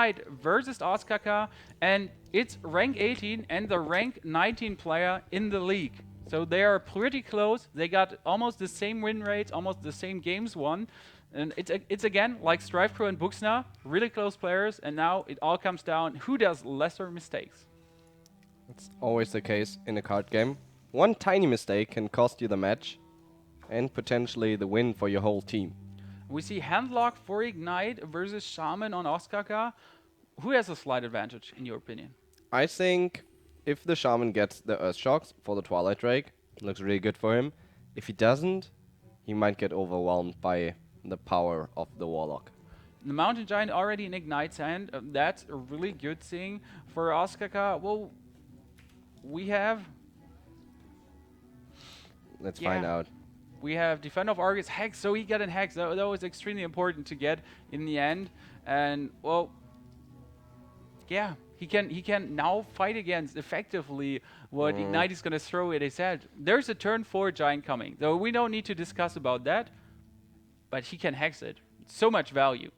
MYM.Ignite versus Ostkaka, and it's rank 18 and the rank 19 player in the league. So they are pretty close. They got almost the same win rates, almost the same games won. And it's again like StriveCro and Buxna, really close players, and now it all comes down who does lesser mistakes. It's always the case in a card game. One tiny mistake can cost you the match and potentially the win for your whole team. We see Handlock for Ignite versus Shaman on Ostkaka. Who has a slight advantage, in your opinion? I think if the Shaman gets the Earth Shocks for the Twilight Drake, it looks really good for him. If he doesn't, he might get overwhelmed by the power of the Warlock. The Mountain Giant already in Ignite's hand. That's a really good thing for Ostkaka. Well, we have... Let's find out. We have Defender of Argus Hex, so he got an Hex. That was extremely important to get in the end. And, well, yeah, he can now fight against effectively what Ignite is going to throw at his head. There's a turn 4 Giant coming, though we don't need to discuss about that. But he can Hex it. So much value.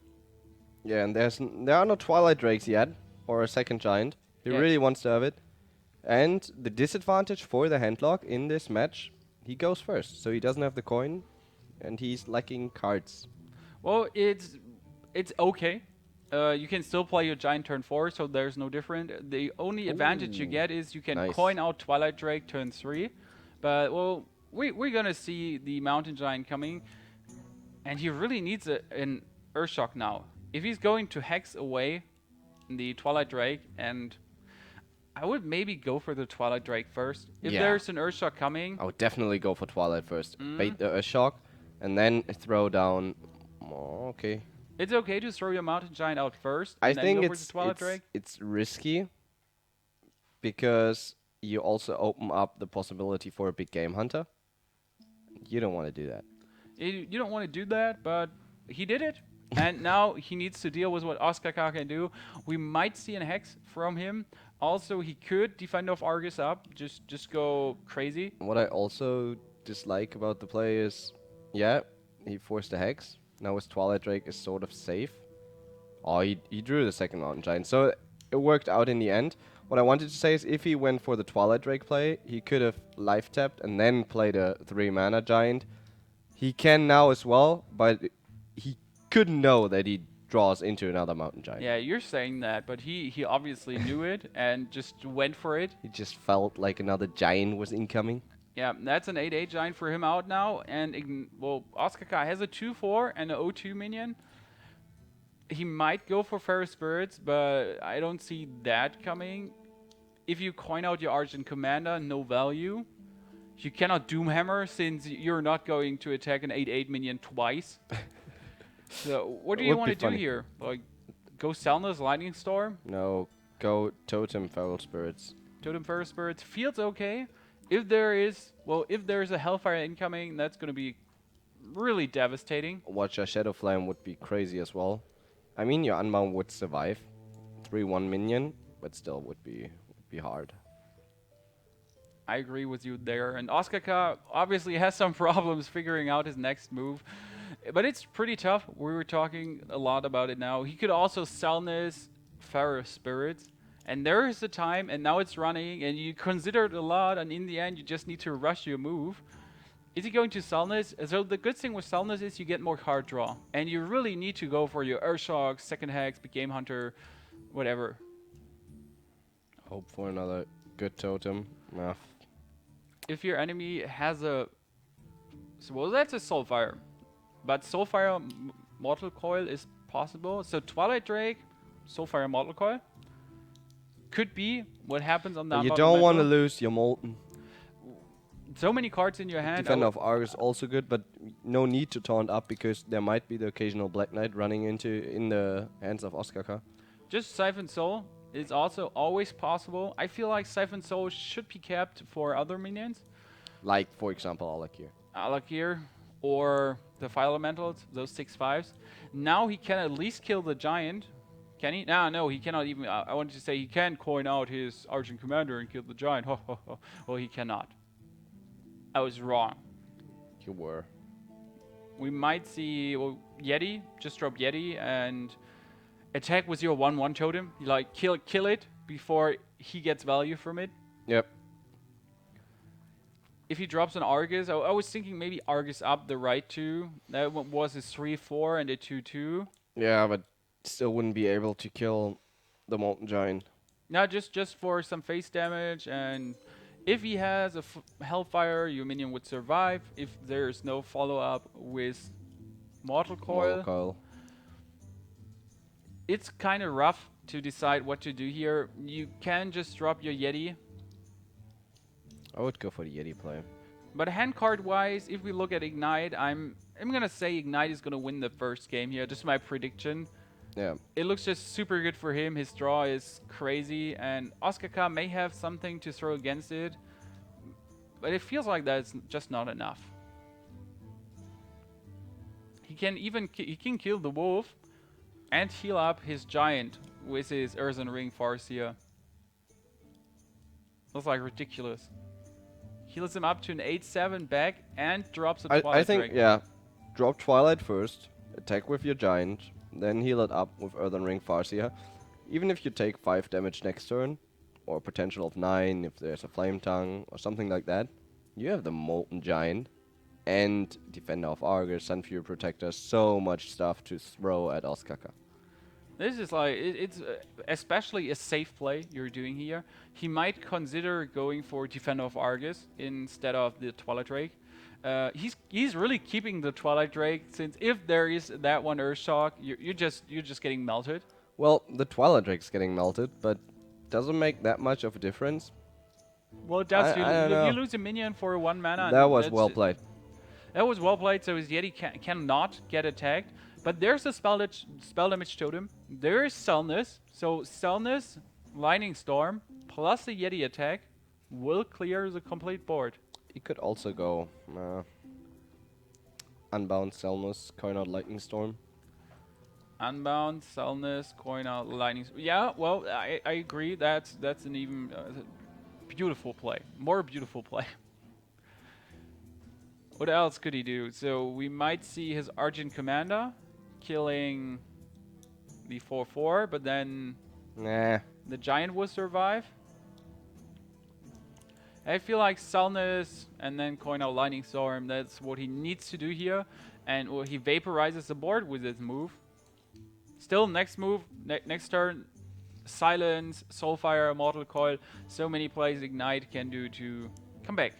Yeah, and there are no Twilight Drakes yet, or a second Giant. He really wants to have it. And the disadvantage for the Handlock in this match, he goes first, so he doesn't have the coin, and he's lacking cards. Well, it's okay. You can still play your Giant turn 4, so there's no different. The only advantage you get is you can coin out Twilight Drake turn 3. But, well, we're going to see the Mountain Giant coming. And he really needs an Earthshock now. If he's going to Hex away the Twilight Drake, and I would maybe go for the Twilight Drake first. If there's an Earthshock coming... I would definitely go for Twilight first. Bait the Earthshock, and then throw down... Oh, okay. It's okay to throw your Mountain Giant out first, I and then think go for the Twilight Drake. It's risky, because you also open up the possibility for a big Game Hunter. You don't want to do that. You don't want to do that, but he did it. And now he needs to deal with what Ostkaka can do. We might see an Hex from him. Also, he could Defender of Argus up, just go crazy. What I also dislike about the play is, yeah, he forced a Hex. Now his Twilight Drake is sort of safe. Oh, he drew the second Mountain Giant, so it worked out in the end. What I wanted to say is if he went for the Twilight Drake play, he could have life tapped and then played a 3-mana Giant. He can now as well, but he couldn't know that he draws into another Mountain Giant. Yeah, you're saying that, but he obviously knew it and just went for it. He just felt like another Giant was incoming. Yeah, that's an 8/8 Giant for him out now. And, well, Ostkaka has a 2/4 and an 0/2 minion. He might go for Fairy Spirits, but I don't see that coming. If you coin out your Argent Commander, no value. You cannot Doomhammer since you're not going to attack an 8/8 minion twice. So what do you want to do here? Like, go Selna's Lightning Storm? No, go Totem Feral Spirits. Totem Feral Spirits. Field's okay. If there's a Hellfire incoming, that's going to be really devastating. Watch a Shadow Flame would be crazy as well. I mean, your Unbound would survive. 3/1 minion, but still would be hard. I agree with you there. And Ostkaka obviously has some problems figuring out his next move. But it's pretty tough. We were talking a lot about it now. He could also Selna's Fairy Spirits. And there is the time, and now it's running, and you consider it a lot, and in the end, you just need to rush your move. Is he going to Selna's? So the good thing with Selna's is you get more card draw. And you really need to go for your Earthshock, Second Hex, Big Game Hunter, whatever. Hope for another good totem. If your enemy has a... So, well, that's a Soulfire. But Soulfire Mortal Coil is possible. So Twilight Drake, Soulfire Mortal Coil. Could be what happens on that. You don't want to lose your Molten. So many cards in your hand. Defender of Argus also good, but no need to taunt up because there might be the occasional Black Knight running in the hands of Ostkaka. Just Siphon Soul is also always possible. I feel like Siphon Soul should be kept for other minions. Like, for example, Alakir. Alakir or the Fire Elementals, those 6/5s. Now he can at least kill the Giant. Can he? No, he cannot even. I wanted to say he can coin out his Argent Commander and kill the Giant. Well, he cannot. I was wrong. You were. We might see Yeti, just drop Yeti, and attack with your 1/1 totem. You like kill it before he gets value from it. Yep. If he drops an Argus, I was thinking maybe Argus up the right 2. That one was a 3/4 and a 2/2. Yeah, but still wouldn't be able to kill the Molten Giant. Now just for some face damage, and if he has a Hellfire, your minion would survive. If there's no follow-up with Mortal Coil, Mortal Coil. it's kind of rough to decide what to do here. You can just drop your Yeti, I would go for the Yeti play. but hand card wise, if we look at Ignite, I'm gonna say Ignite is gonna win the first game here. Just my prediction. Yeah. It looks just super good for him. His draw is crazy, and Ostkaka may have something to throw against it, but it feels like that's just not enough. He can kill the wolf and heal up his giant with his Earthen Ring Farseer. Looks like ridiculous. Heals him up to an 8/7 back and drops a Twilight I think, Drake. yeah. Drop Twilight first, attack with your Giant, then heal it up with Earthen Ring Farseer. Even if you take 5 damage next turn, or potential of 9 if there's a Flame Tongue or something like that, you have the Molten Giant and Defender of Argus, Sunfury Protector, so much stuff to throw at Ostkaka. This is like, it's especially a safe play you're doing here. He might consider going for Defender of Argus instead of the Twilight Drake. He's really keeping the Twilight Drake, since if there is that one Earthshock, you're just getting melted. Well, the Twilight Drake's getting melted, but doesn't make that much of a difference. Well, it does. I don't You know. lose a minion for 1 mana. That was well played. That was well played. So his Yeti cannot get attacked. But there's a spell damage totem. There is Selness. So Selness, Lightning Storm, plus the Yeti attack will clear the complete board. He could also go Unbound, Selnus, Coin Out Lightning Storm. Unbound, Selness, Coin Out, Lightning. Yeah, well, I agree. That's an even beautiful play. More beautiful play. What else could he do? So we might see his Argent Commander killing the 4/4, but then Nah. the Giant will survive. I feel like Selness and then Coin Out Lightning Storm, that's what he needs to do here. And he vaporizes the board with his move. Still, next move, next turn, Silence, Soulfire, Mortal Coil. So many plays Ignite can do to come back.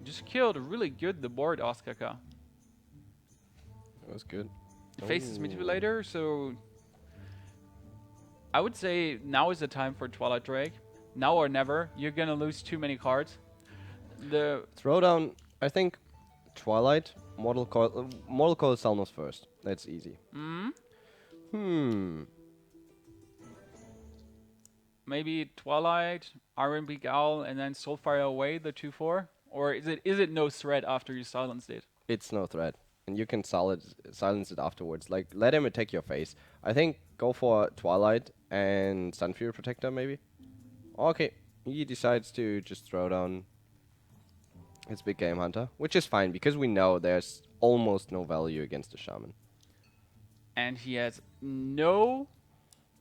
Just killed really good the board, Ostkaka. That was good. Faces Ooh. Manipulator, so I would say now is the time for Twilight Drake. Now or never. You're gonna lose too many cards. The Throwdown, I think Twilight, Mortal Coil Selnus first. That's easy. maybe Twilight, Iron Beak Owl, and then Soulfire away the 2/4, or is it no threat after you silenced it? It's no threat. And you can silence it afterwards. Like, let him attack your face. I think go for Twilight and Sunfury Protector, maybe. Okay, he decides to just throw down his big game hunter, which is fine, because we know there's almost no value against the shaman. And he has no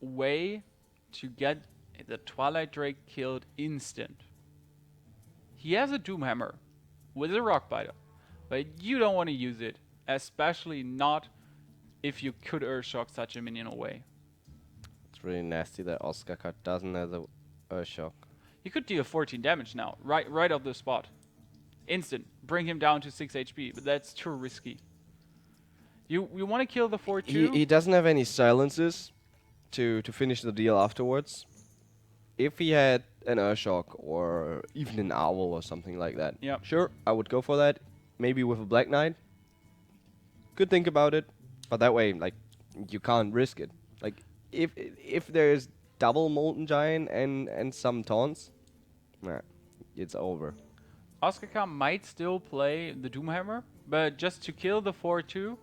way to get the Twilight Drake killed instant. He has a Doomhammer with a Rockbiter, but you don't want to use it, especially not if you could Earthshock such a minion away. It's really nasty that Ostkaka doesn't have the Earthshock. You could deal 14 damage now, right off the spot. Instant. Bring him down to 6 HP, but that's too risky. You want to kill the 4/2? He doesn't have any silences to finish the deal afterwards. If he had an Earthshock or even an Owl or something like that, Yep. sure, I would go for that. Maybe with a Black Knight. Could think about it, but that way, like, you can't risk it. Like, if there's double Molten Giant and some taunts, nah, it's over. Ostkaka might still play the Doomhammer, but just to kill the 4/2,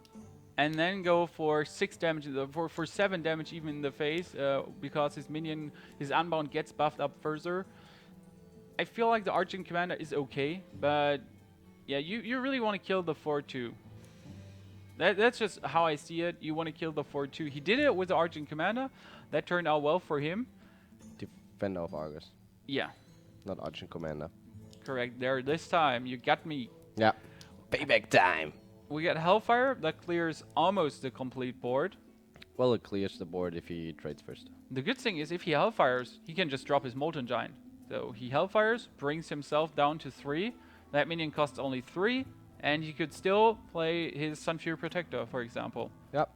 and then go for 6 damage, for 7 damage even in the face, because his minion, his Unbound gets buffed up further. I feel like the Argent Commander is okay, but yeah, you really want to kill the 4/2. That's just how I see it. You want to kill the 4-2. He did it with the Argent Commander. That turned out well for him. Defender of Argus, Yeah, not Argent Commander. correct. There, this time you got me. Yeah. Payback time. We got Hellfire. That clears almost the complete board. Well, it clears the board if he trades first. The good thing is if he Hellfires, he can just drop his Molten Giant. So he Hellfires, brings himself down to 3. That minion costs only 3. And he could still play his Sunfury Protector, for example. Yep.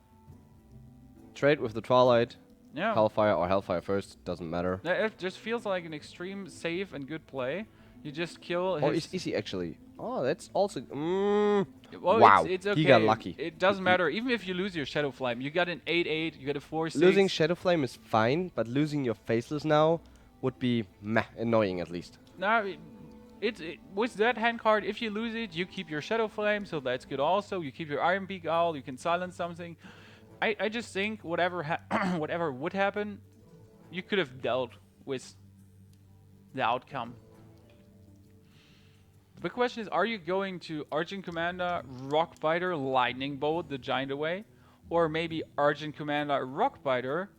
Trade with the Twilight. Yeah. Hellfire or Hellfire first, doesn't matter. It just feels like an extreme safe and good play. You just kill Oh, his... is he actually? Oh, that's also... Well, wow, it's okay. he got lucky. It doesn't matter. Even if you lose your Shadow Flame, you got an 8-8, you got a 4-6. Losing Shadow Flame is fine, but losing your Faceless now would be meh, annoying at least. Now, with that hand card, if you lose it, you keep your Shadow Flame, so that's good also. You keep your Iron Beak Owl, you can silence something. I just think whatever whatever would happen, you could have dealt with the outcome. The big question is, are you going to Argent Commander, Rockbiter, Lightning Bolt the Giant away? Or maybe Argent Commander, Rockbiter,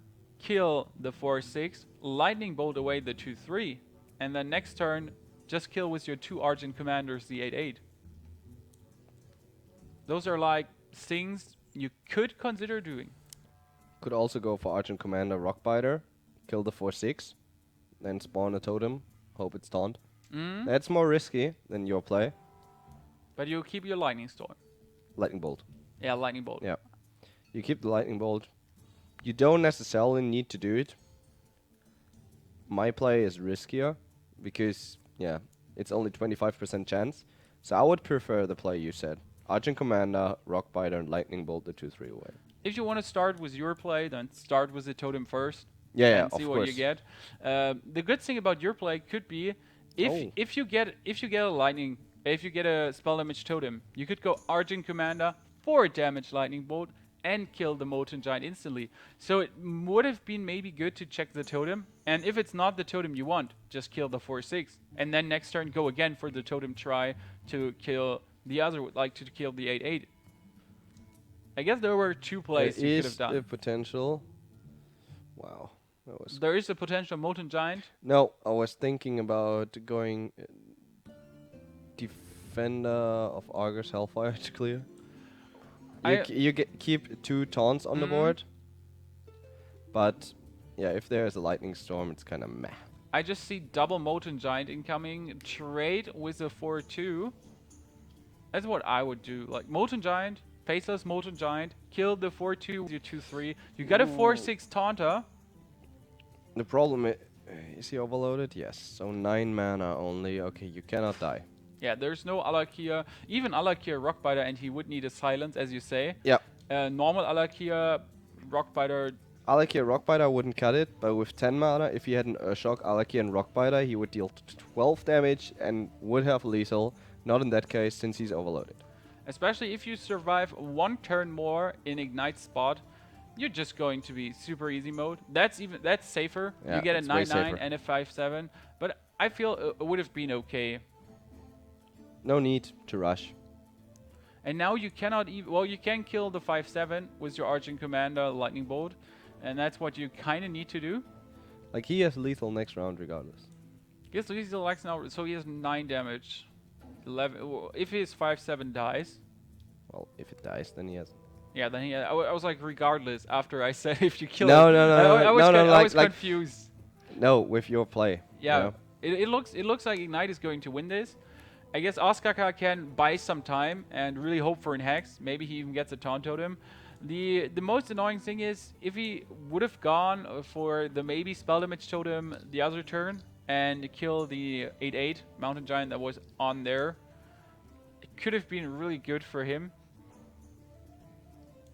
kill the 4-6, Lightning Bolt away the 2-3, and then next turn, just kill with your 2 Argent Commanders the 8-8. Those are like things you could consider doing. Could also go for Argent Commander Rockbiter, kill the 4-6, then spawn a totem, hope it's taunt. That's more risky than your play. But you keep your Lightning Storm. Lightning Bolt. Yeah, Lightning Bolt. Yeah. You keep the Lightning Bolt. You don't necessarily need to do it. My play is riskier because, yeah, it's only 25% chance. So I would prefer the play you said. Argent Commander, Rockbiter, and Lightning Bolt the 2-3 away. If you want to start with your play, then start with the totem first. Yeah, and of see course. what you get. The good thing about your play could be if you get a lightning, if you get a spell damage totem, you could go Argent Commander, 4 damage Lightning Bolt, and kill the Molten Giant instantly. So it would have been maybe good to check the totem, and if it's not the totem you want, just kill the 4-6, and then next turn go again for the totem try to kill the other, like to kill the 8-8. I guess there were 2 plays you could have There done. is a potential. Wow. There is a potential Molten Giant. No, I was thinking about going Defender of Argus Hellfire to clear. You keep 2 taunts on the board. But, yeah, if there is a Lightning Storm, it's kind of meh. I just see double Molten Giant incoming. Trade with a 4-2. That's what I would do. Like Molten Giant, Faceless Molten Giant, kill the 4-2 with your 2-3. You got a 4-6 Taunter. The problem is he overloaded? Yes. So 9 mana only. Okay, you cannot die. Yeah, there's no Alakia. Even Alakia Rockbiter, and he would need a silence, as you say. Yeah. Normal Alakia Rockbiter. Alakia Rockbiter wouldn't cut it, but with 10 mana, if he had an Urshok, Alakia and Rockbiter, he would deal 12 damage and would have lethal. Not in that case, since he's overloaded. Especially if you survive 1 turn more in Ignite spot, you're just going to be super easy mode. That's safer. Yeah, you get a it's way 9-9 safer. and a 5-7, but I feel it would have been okay. No need to rush. And now you cannot even... Well, you can kill the 5-7 with your Argent Commander Lightning Bolt, and that's what you kind of need to do. Like, he has lethal next round regardless. Guess he's the Lex now, so he has 9 damage. 11. If his 5-7 dies... Well, if it dies, then he has... Yeah, then I was like, regardless, after I said if you kill No, it. no, no, I was confused. No, with your play. Yeah, you know? it looks like Ignite is going to win this. I guess Ostkaka can buy some time and really hope for an Hex. Maybe he even gets a Taunt Totem. The most annoying thing is if he would have gone for the maybe Spell Damage Totem the other turn and kill the 8-8 Mountain Giant that was on there, it could have been really good for him.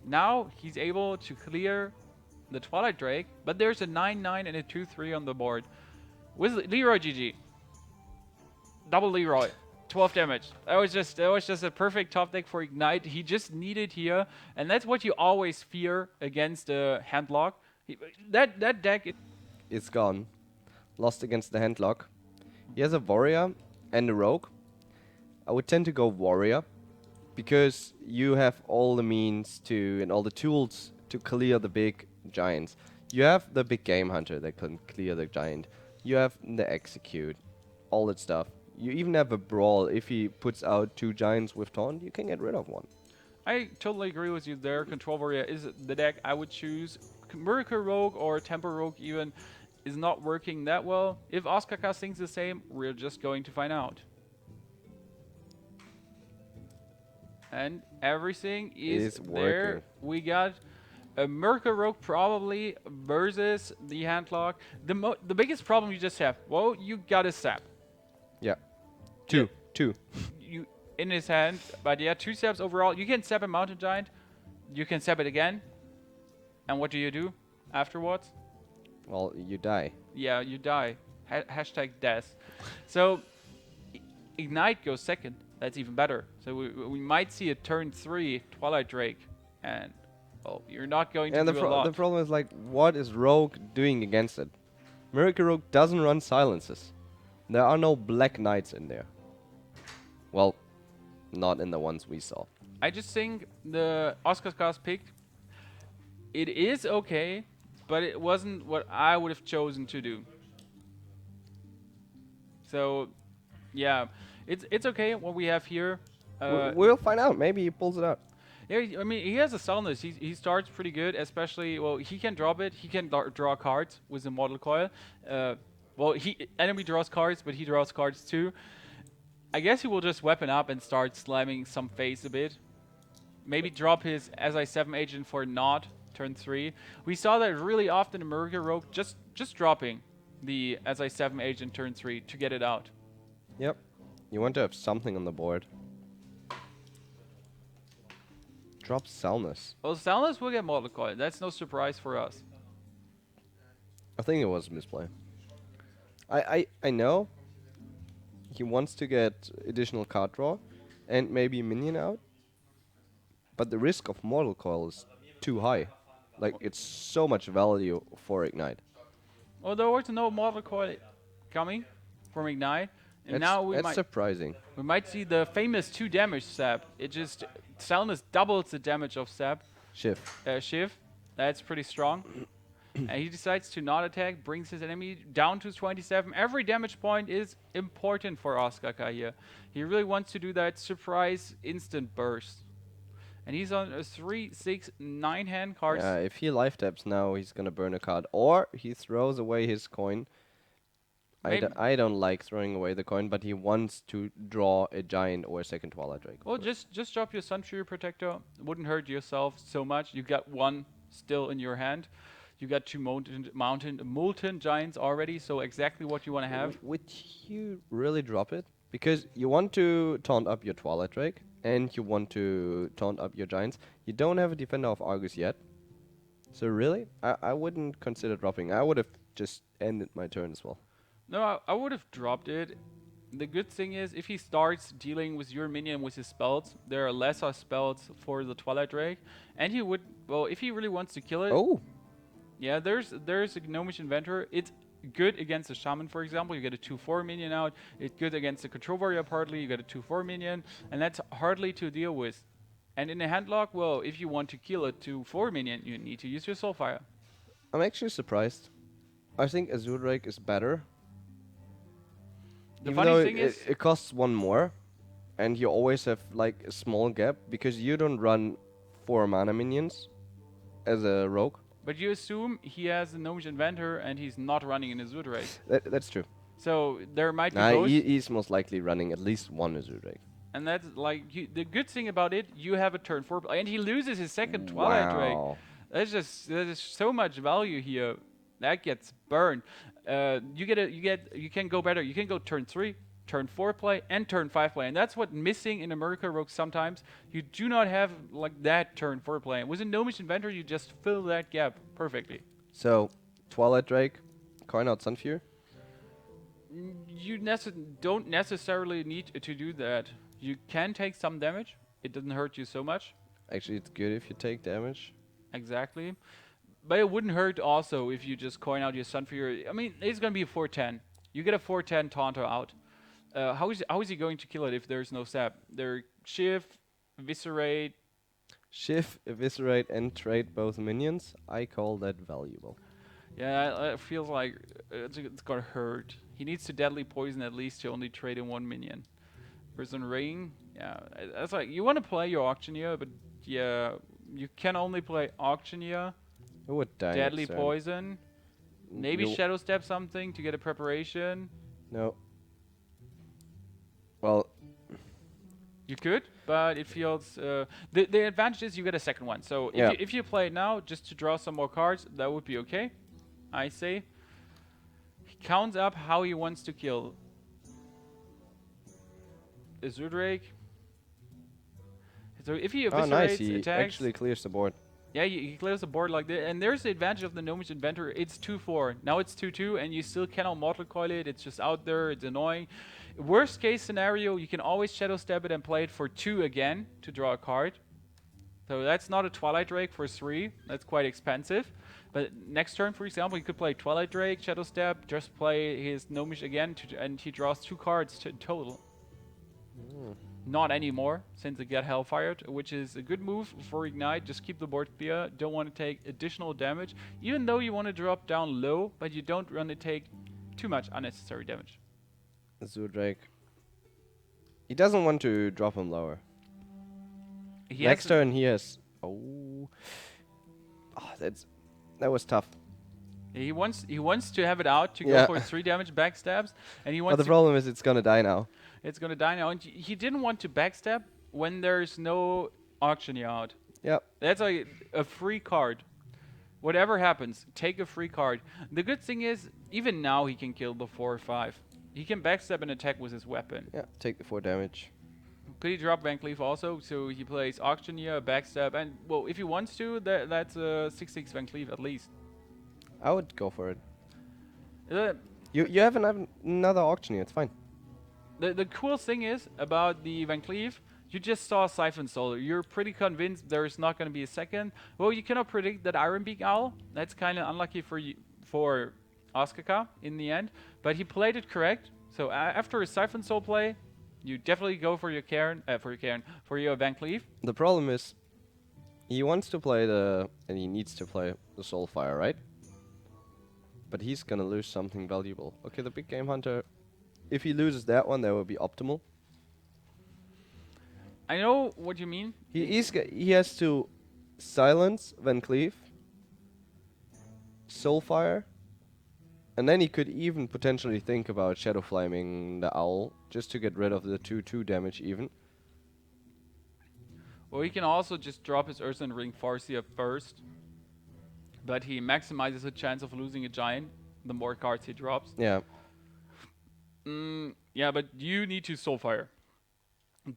Now he's able to clear the Twilight Drake, but there's a 9-9 and a 2-3 on the board. With Leroy GG. Double Leroy. 12 damage. That was just a perfect top deck for Ignite. He just needed here, and that's what you always fear against a handlock. That deck... It's gone. Lost against the handlock. He has a Warrior and a Rogue. I would tend to go Warrior. because you have all the means to and all the tools to clear the big giants. You have the big game hunter that can clear the giant. You have the execute, all that stuff. You even have a brawl. If he puts out 2 giants with taunt, you can get rid of one. I totally agree with you there. Control Warrior is the deck I would choose. Miracle Rogue or Temper Rogue even is not working that well. If Ostkaka thinks the same, we're just going to find out. And everything is there. Working. We got a Miracle Rogue probably versus the Handlock. The biggest problem you just have, well, you got a sap. Yeah. 2. 2. You in his hand, but yeah, 2 saps overall. You can sap a Mountain Giant. You can sap it again. And what do you do afterwards? Well, you die. Yeah, you die. Hashtag death. So, Ignite goes second. That's even better. So we might see a turn 3 Twilight Drake. And, well, you're not going to And do a lot. the problem is, like, what is Rogue doing against it? Miracle Rogue doesn't run silences. There are no Black Knights in there. Well, not in the ones we saw. I just think the Ostkaka's pick, it is okay, but it wasn't what I would have chosen to do. So, yeah, it's okay what we have here. We'll find out. Maybe he pulls it out. Yeah, I mean, he has a soundness. He starts pretty good, especially, well, he can drop it. He can draw cards with the Mortal Coil. Well, enemy draws cards, but he draws cards too. I guess he will just weapon up and start slamming some face a bit. Maybe drop his SI7 agent for not turn 3. We saw that really often in Miracle Rogue, just dropping the SI7 agent turn 3 to get it out. Yep. You want to have something on the board. Drop Salnus. Well, Salnus will get Mortal Coil. That's no surprise for us. I think it was a misplay. I know he wants to get additional card draw and maybe a minion out, but the risk of Mortal Coil is too high. Like, it's so much value for Ignite. Well, there was no Mortal Coil coming from Ignite, and now That's surprising. we might see the famous 2 damage sap. It just Salnus doubles the damage of sap. Shiv. That's pretty strong. And he decides to not attack, brings his enemy down to 27. Every damage point is important for Ostkaka here. He really wants to do that surprise instant burst. And he's on a 3, 6, 9 hand cards. Yeah, if he life taps now, he's gonna burn a card. Or he throws away his coin. I don't like throwing away the coin, but he wants to draw a giant or a second Twilight Drake. Well, just drop your Sun Fury Protector. Wouldn't hurt yourself so much. You got 1 still in your hand. You got 2 molten giants already, so exactly what you want to have. Would you really drop it? Because you want to taunt up your Twilight Drake, and you want to taunt up your giants. You don't have a Defender of Argus yet. So really, I wouldn't consider dropping. I would have just ended my turn as well. No, I would have dropped it. The good thing is, if he starts dealing with your minion with his spells, there are lesser spells for the Twilight Drake. And he would, well, if he really wants to kill it... Oh! Yeah, there's a Gnomish Inventor. It's good against the Shaman, for example. You get a 2/4 minion out. It's good against the Control Warrior partly. You get a 2/4 minion. And that's hardly to deal with. And in a handlock, well, if you want to kill a 2/4 minion, you need to use your Soulfire. I'm actually surprised. I think Azure Drake is better. The Even funny though thing is... it costs 1 more. And you always have like a small gap. Because you don't run 4 mana minions as a rogue. But you assume he has a Gnomish Inventor and he's not running an Azure Drake. That's true. So there might be both. He's most likely running at least 1 Azure Drake. And that's like, the good thing about it, you have a turn 4, and he loses his second Twilight Drake. There's so much value here. That gets burned. You can go better. You can go turn 3, turn 4 play, and turn 5 play. And that's what's missing in a Miracle Rogue sometimes. You do not have like that turn 4 play. And with a Gnomish Inventor, you just fill that gap perfectly. So, Twilight Drake, coin out Sunfury? You don't necessarily need to do that. You can take some damage. It doesn't hurt you so much. Actually, it's good if you take damage. Exactly. But it wouldn't hurt also if you just coin out your Sunfury. I mean, it's going to be a 4/10. You get a 4/10 Taunter out. How is he going to kill it if there's no sap? Their Shiv, Eviscerate. Shift, eviscerate, and trade both minions. I call that valuable. Yeah, it feels like it's gonna hurt. He needs to deadly poison at least to only trade in one minion. Prison Ring. Yeah, that's like you want to play your Auctioneer, but yeah, you can only play Auctioneer. Who would die Deadly next turn? poison. Maybe You, Shadow Step something to get a preparation. no. Well, You could, but it feels the advantage is you get a second one. So Yeah. if you play it now just to draw some more cards, that would be okay. I say. He counts up how he wants to kill. Azure Drake. So if he oh eviscerates, nice, he attacks, actually clears the board. yeah, he clears the board like this. And there's the advantage of the Gnomish Inventor. It's 2-4. Now it's 2-2, and you still cannot Mortal Coil it. It's just out there. It's annoying. Worst case scenario, you can always Shadow Step it and play it for 2 again to draw a card. So that's not a Twilight Drake for 3. That's quite expensive. But next turn, for example, you could play Twilight Drake, Shadow Step, just play his Gnomish again, and he draws 2 cards in total. Not anymore, since it got Hellfired, which is a good move for Ignite. Just keep the board clear. Don't want to take additional damage, even though you want to drop down low, but you don't want to take too much unnecessary damage. Azure Drake. He doesn't want to drop him lower. He Next has turn he has... that was tough. he wants to have it out to Yeah. go for 3 damage backstabs, and he But wants the to problem is it's gonna die now. It's gonna die now, and he didn't want to backstab when there's no Auctioneer out. Yep. That's like a free card. Whatever happens, take a free card. The good thing is, even now he can kill the 4 or 5. He can backstab and attack with his weapon. Yeah, take the 4 damage. Could he drop Van Cleef also? So he plays Auctioneer, backstab, and well, if he wants to, that's a 6/6 Van Cleef at least. I would go for it. Uh, You have another auctioneer, it's fine. The cool thing is about the Van Cleef, you just saw Siphon Solar. You're pretty convinced there's not going to be a second. Well, you cannot predict that Iron Beak Owl. That's kind of unlucky for Ostkaka in the end. But he played it correct. So after a Siphon Soul play, you definitely go for your for your Van Cleef. The problem is, he wants to play and he needs to play the Soulfire, right? But he's gonna lose something valuable. Okay, the Big Game Hunter, if he loses that one, that would be optimal. I know what you mean. He has to silence Van Cleef, Soulfire, and then he could even potentially think about Shadow Flaming the Owl, just to get rid of the 2/2 damage even. Well, he can also just drop his Earthen Ring Farseer first. But he maximizes the chance of losing a giant the more cards he drops. Yeah. Yeah, but you need to Soulfire.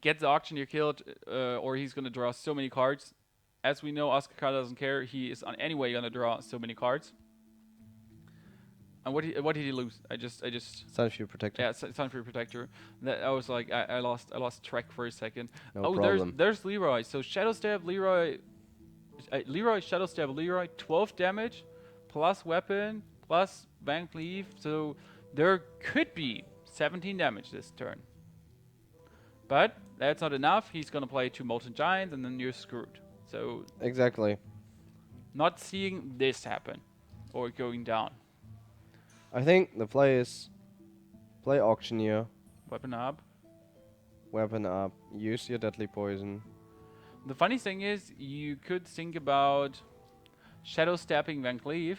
Get the Auctioneer killed, or he's going to draw so many cards. As we know, Ostkaka doesn't care. He is anyway going to draw so many cards. And what did he lose? I just Sunfury Protector. yeah, Sunfury Protector. That I was like I lost track for a second. No problem. there's Leroy. So Shadow Stab Leroy, Shadow Stab Leroy, 12 damage, plus weapon, plus Van Cleef. So there could be 17 damage this turn. But that's not enough. He's gonna play 2 Molten Giants, and then you're screwed. So Exactly. not seeing this happen or going down. I think the play is play Auctioneer, Weapon up. weapon up, use your Deadly Poison. The funny thing is, you could think about Shadow Stabbing Van Cleef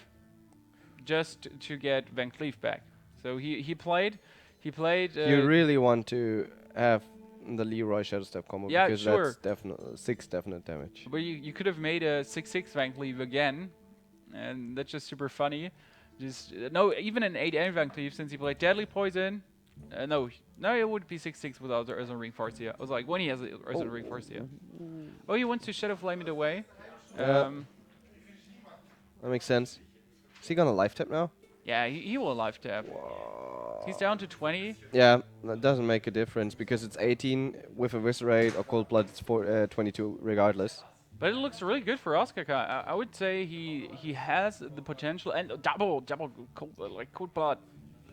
just to get Van Cleef back. So he played. You really want to have the Leroy Shadow Step combo, Yeah, because sure. that's definitely 6 definite damage. But you could have made a 6/6 Van Cleef again, and that's just super funny. Just no, even an 8 Van Cleef, since he played Deadly Poison. No, it would be 6/6 without the Earthen Ring Farseer. I was like, when he has the Earthen Ring Farseer. Oh, he wants to Shadow Flame it away. That makes sense. Is he gonna life tap now? Yeah, he will life tap. He's down to 20. Yeah, that doesn't make a difference because it's 18 with Eviscerate or Cold Blood. It's 22 regardless. But it looks really good for Ostkaka. I would say he has the potential, and double cold blood.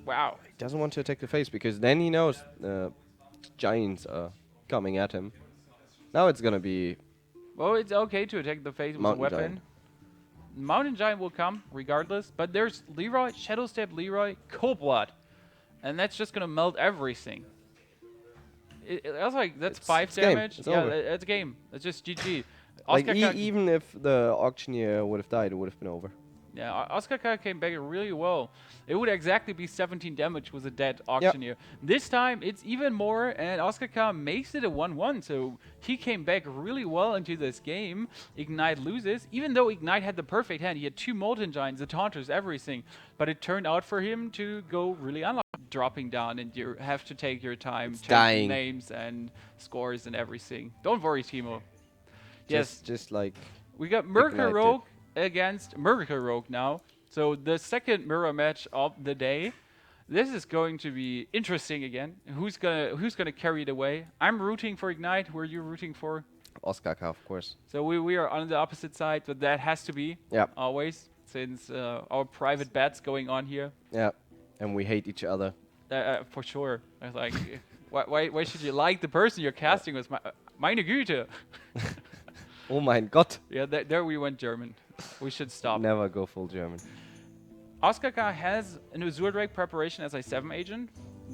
Wow. He doesn't want to attack the face because then he knows giants are coming at him. Now it's gonna be Well, it's okay to attack the face with a Mountain weapon. Giant. Mountain Giant will come regardless, but there's Leroy, Shadow Step Leroy, Cold Blood, and that's just gonna melt everything. That's like that's It's- 5 it's game. damage. It's Yeah, over. That's game. That's just GG. Like Ostkaka, even if the auctioneer would have died, it would have been over. yeah, Ostkaka came back really well. It would exactly be 17 damage with a dead auctioneer. This time it's even more, and Ostkaka makes it a 1-1. So he came back really well into this game. Ignite loses, even though Ignite had the perfect hand. He had 2 Molten Giants, the Taunters, everything. But it turned out for him to go really unlucky, dropping down, and you have to take your time, changing dying. names and scores and everything. Don't worry, Timo. Yes, Just like we got Merker Ignited. Rogue against Merker Rogue now. So the second mirror match of the day. This is going to be interesting again. Who's gonna carry it away? I'm rooting for Ignite. Who are you rooting for? Ostkaka, of course. So we are on the opposite side, but that has to be Yeah. always, since our private bet's going on here. Yeah. And we hate each other. For sure. I was like, why should you like the person you're casting with? Meine Güte. Oh mein Gott. Yeah, there we went German. We should stop. Never go full German. Ostkaka has an Azure Drake preparation as a 7 agent.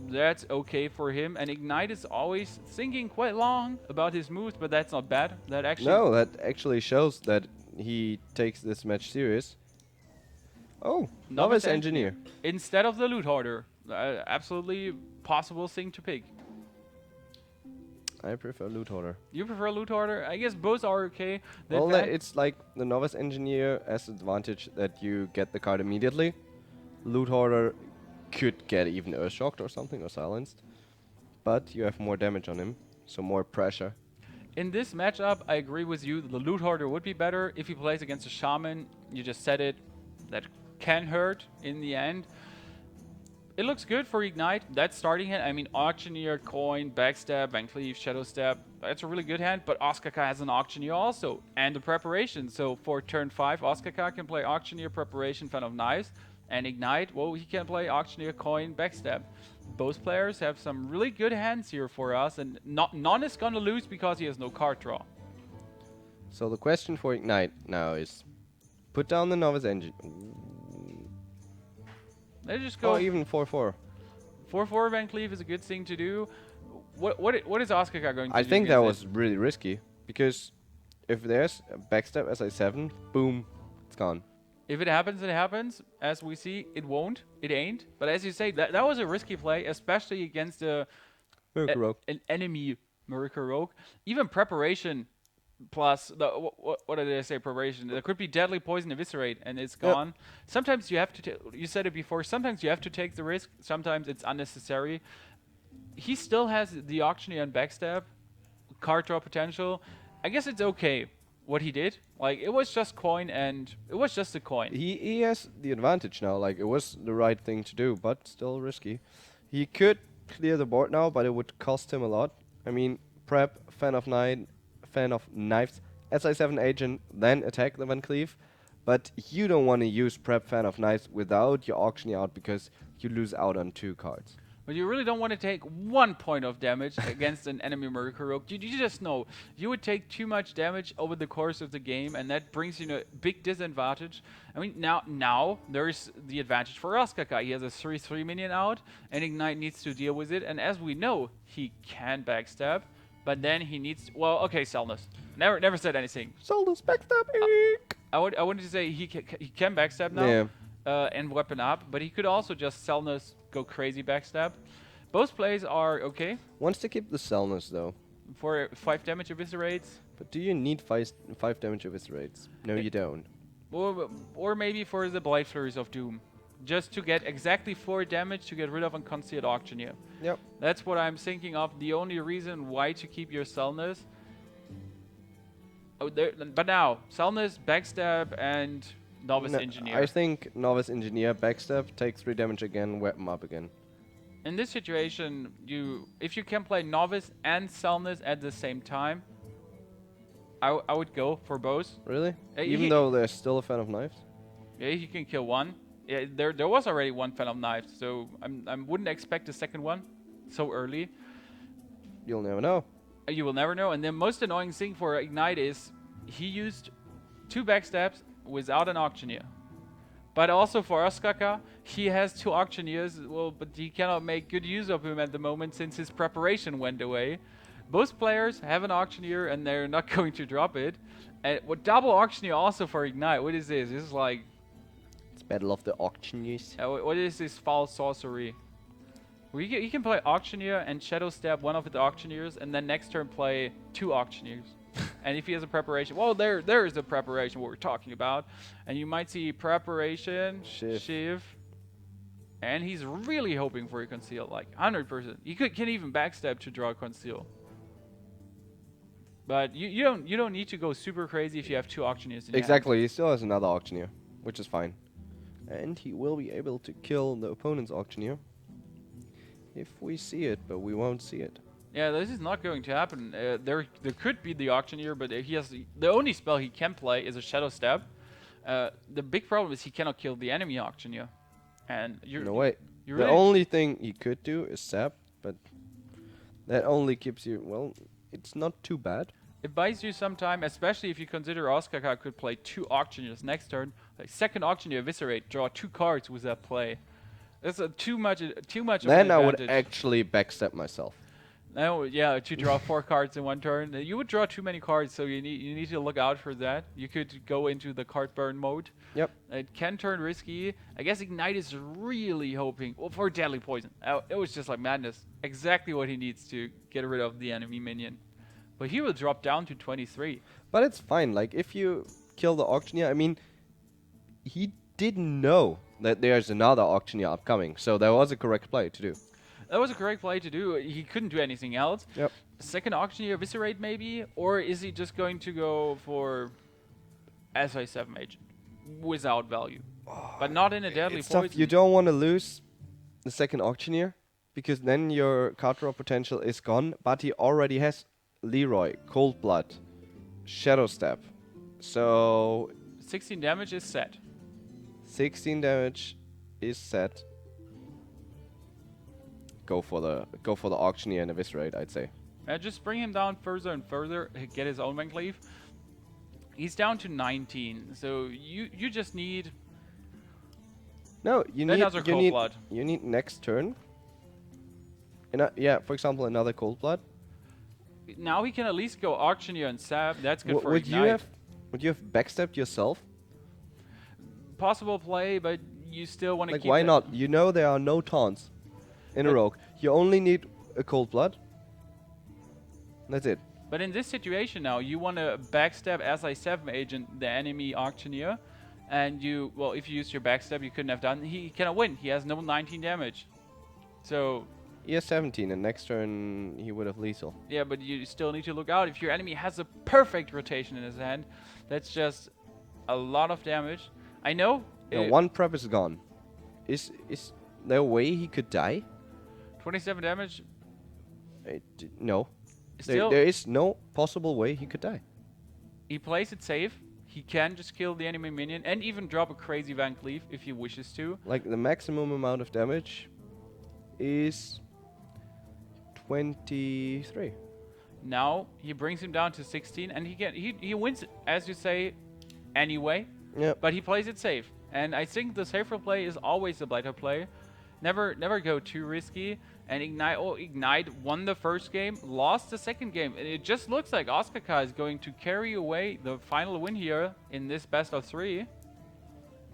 That's okay for him. And Ignite is always thinking quite long about his moves, but that's not bad. That actually... No, that actually shows that he takes this match serious. Oh, Novice Engineer. Instead of the Loot Hoarder. Absolutely possible thing to pick. I prefer Loot Hoarder. You prefer Loot Hoarder? I guess both are okay. The Well, advan- it's like the Novice Engineer has the advantage that you get the card immediately. Loot Hoarder could get even Earthshocked or something, or silenced. But you have more damage on him, so more pressure. In this matchup, I agree with you. The Loot Hoarder would be better. If he plays against a Shaman, you just said it, that can hurt in the end. It looks good for Ignite. That's starting hand. I mean, Auctioneer, Coin, Backstab, Van Cleave, Shadow Step. That's a really good hand, but Ostkaka has an Auctioneer also, and a Preparation. So for turn 5, Ostkaka can play Auctioneer, Preparation, Fan of Knives, and Ignite, well, he can play Auctioneer, Coin, Backstab. Both players have some really good hands here for us, and none is gonna lose because he has no card draw. So the question for Ignite now is, put down the Novice Engine. Let's just go. Or even 4-4. 4-4 Van Cleave is a good thing to do. What is Ostkaka going to do? I think that against was really risky, because if there's a Backstab SI7, boom, it's gone. If it happens, it happens. As we see, it won't. It ain't. But as you say, that was a risky play, especially against an enemy Miracle Rogue. Even Preparation plus the what did I say? Preparation. There could be Deadly Poison Eviscerate, and it's gone. Sometimes you have to. You said it before. Sometimes you have to take the risk. Sometimes it's unnecessary. He still has the Auctioneer and Backstab, card draw potential. I guess it's okay what he did. Like, it was just coin, and it was just a coin. He has the advantage now. Like, it was the right thing to do, but still risky. He could clear the board now, but it would cost him a lot. I mean, prep, Fan of Knives, SI7 agent, then attack the Van Cleave. But you don't want to use prep, Fan of Knives without your auctioneer out, because you lose out on 2 cards. But you really don't want to take 1 point of damage against an enemy Miracle Rogue. You just know you would take too much damage over the course of the game, and that brings you a big disadvantage. I mean, now there's the advantage for Ostkaka. He has a 3/3 minion out, and Ignite needs to deal with it. And as we know, he can backstab, but then he needs. Well, okay, Selnus. Never said anything. Solus backstab. I wanted to say he can backstab now. Yeah. And weapon up, but he could also just Selnus go crazy backstab. Both plays are okay Wants to keep the Selnus though. for 5 damage eviscerates, But do you need 5 damage eviscerates? No, you don't. or maybe for the Blight Flurries of Doom, just to get exactly 4 damage to get rid of Unconcealed Auctioneer. Yep. That's what I'm thinking of. The only reason why to keep your Selnus. But now Selnus, backstab, and Novice Engineer. I think Novice Engineer backstab, take 3 damage again, weapon up again. In this situation, if you can play Novice and Selnus at the same time, I would go for both. Really? He- Even though there's still a Fan of Knives? Yeah, he can kill one. Yeah, there was already one Fan of Knives, so I wouldn't expect a second one so early. You'll never know. You will never know. And the most annoying thing for Ignite is he used 2 backstabs without an auctioneer. But also for Ostkaka, he has 2 auctioneers, well, but he cannot make good use of him at the moment since his preparation went away. Both players have an auctioneer and they're not going to drop it. And what double auctioneer also for Ignite? What is this? This is like... It's Battle of the Auctioneers. what is this foul sorcery? Well, you can play auctioneer and shadow stab one of the auctioneers and then next turn play 2 auctioneers. And if he has a preparation, well, there is a preparation what we're talking about. And you might see preparation, Shiv. And he's really hoping for a conceal, like 100%. You can even backstab to draw a conceal. But you don't need to go super crazy if you have 2 auctioneers in your hand. Exactly, he still has another auctioneer, which is fine. And he will be able to kill the opponent's auctioneer if we see it, but we won't see it. Yeah, this is not going to happen. There could be the auctioneer, but he has the only spell he can play is a shadow stab. The big problem is he cannot kill the enemy auctioneer. And No, wait. The only thing he could do is sap, but that only keeps you, well, it's not too bad. It buys you some time, especially if you consider Ostkaka could play 2 auctioneers next turn. Like second auctioneer eviscerate, draw 2 cards with that play. That's too much of Then an I would advantage. actually backstab myself. No, yeah, to draw 4 cards in one turn. You would draw too many cards, so you need to look out for that. You could go into the card burn mode. Yep. It can turn risky. I guess Ignite is really hoping for Deadly Poison. It was just like madness. Exactly what he needs to get rid of the enemy minion. But he will drop down to 23. But it's fine. Like, if you kill the auctioneer, I mean, he didn't know that there's another auctioneer upcoming. So that was a correct play to do. That was a correct play to do. He couldn't do anything else. Yep. Second auctioneer eviscerate maybe? Or is he just going to go for SI7 agent without value? But not in a Deadly It's Poison. tough. You don't want to lose the second auctioneer, because then your card draw potential is gone. But he already has Leroy, Cold Blood, Shadow Step. So 16 damage is set. 16 damage is set. Go for the auctioneer and eviscerate, I'd say. Just bring him down further and further. Get his own Van Cleave. He's down to 19. So you just need No, you another Cold Blood. You need next turn. Yeah, for example, another Cold Blood. Now he can at least go auctioneer and sap. That's good for Would Ignite. you have backstabbed yourself? Possible play, but you still want to Like, keep why it. not? You know there are no taunts in a rogue. You only need a Cold Blood. That's it. But in this situation now, you want to backstab SI7 agent, the enemy auctioneer, and if you used your backstab, you couldn't have done. He cannot win. He has no 19 damage. So He has 17, and next turn he would have lethal. yeah, but you still need to look out. If your enemy has a perfect rotation in his hand, that's just a lot of damage. I know. Now, one prep is gone. Is there a way he could die? 27 damage. No. Still, There is no possible way he could die. he plays it safe. He can just kill the enemy minion and even drop a crazy Van Cleave if he wishes to. Like, the maximum amount of damage is 23. Now he brings him down to 16, and he wins, as you say, anyway. Yeah. But he plays it safe, and I think the safer play is always the better play. Never go too risky. And Ignite won the first game, lost the second game, and it just looks like Ostkaka is going to carry away the final win here in this best of 3.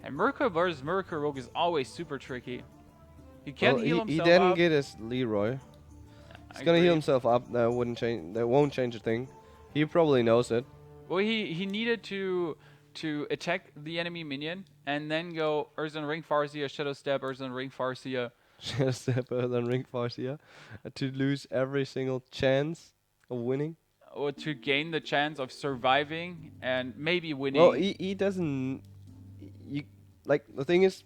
And Murka versus Murka Rogue is always super tricky. He can't heal himself He didn't up. get his Leroy. He's I gonna agree. heal himself up. That won't change a thing. He probably knows it. Well, he needed to attack the enemy minion and then go Urza Ring Farseer, Shadow Step, Urza Ring Farseer. Step than Ring Farseer to lose every single chance of winning. Or to gain the chance of surviving and maybe winning. Well, he doesn't. Like, the thing is,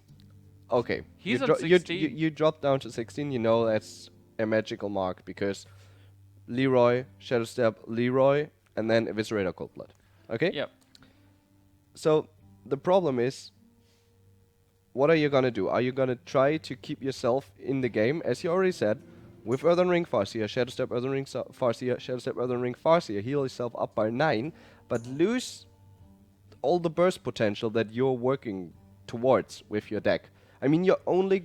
okay. He's you on 16. You drop down to 16. You know that's a magical mark because Leroy, Shadow Step, Leroy, and then Eviscerator Cold Blood. Okay. Yep. So the problem is, what are you gonna do? Are you gonna try to keep yourself in the game? As you already said, with Earthen Ring, Farseer, Shadow Step, Earthen Ring, Farseer, Shadow Step, Earthen Ring, Farseer, heal yourself up by 9, but lose all the burst potential that you're working towards with your deck. I mean, you're only